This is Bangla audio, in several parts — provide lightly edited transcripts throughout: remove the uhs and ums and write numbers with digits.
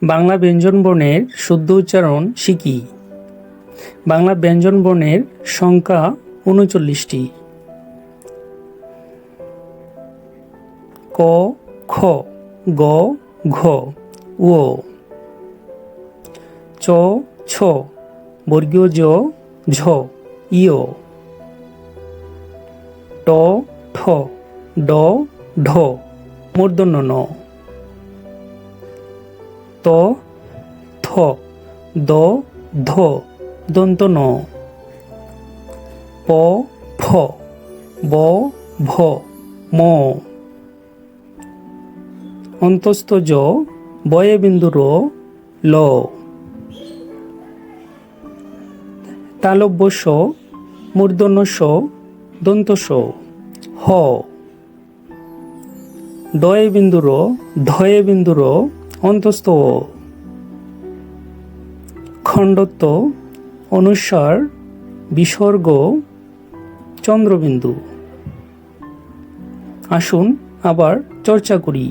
বাংলা ব্যঞ্জনবর্ণের শুদ্ধ উচ্চারণ শিখি। বাংলা ব্যঞ্জনবর্ণের সংখ্যা ৩৯টি। ক, খ, গ, ঘ, ঙ, চ, ছ, বর্গীয় জ, ঝ, ইয়, ট, ঠ, ড, ঢ, মূর্ধন্য ণ, ত, থ, দ, ধ, দন্ত ন, প, ফ, ব, ভ, ম, অন্তস্থ জ, বয়ে বিন্দু র, ল, তালব্য শ, মূর্ধন্য ষ, দন্ত স, হ, ডয়ে বিন্দু র, ধয়ে বিন্দু র, অন্তস্থ অ, খণ্ডত্ব, অনুস্বার, বিসর্গ, চন্দ্রবিন্দু। আসুন আবার চর্চা করি।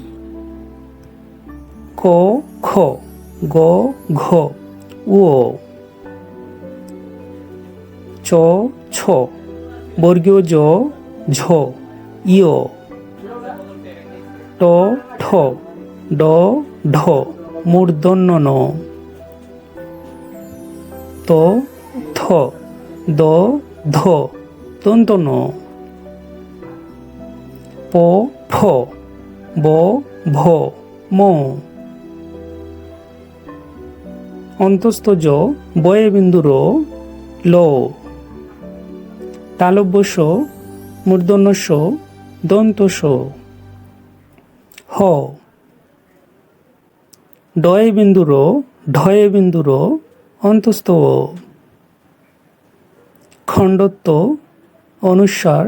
ক, খ, গ, ঘ, ঙ, চ, ছ, বর্গীয় জ, ঝ, ইয়, ট, ঠ, ড, ঢ, মূর্ধন্য ণ, ত, থ, দ, ধ, দন্ত ন, প, ফ, ব, ভ, ম, অন্তস্থ জ, বয়ে বিন্দু র, ল, তালব্য শ, মূর্ধন্য ষ, দন্ত স, হ, ডয়ে বিন্দু র, ঢয়ে বিন্দু র, অন্তস্থ অ, খণ্ডত্ব, অনুস্বার,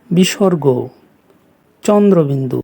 বিসর্গ, চন্দ্রবিন্দু।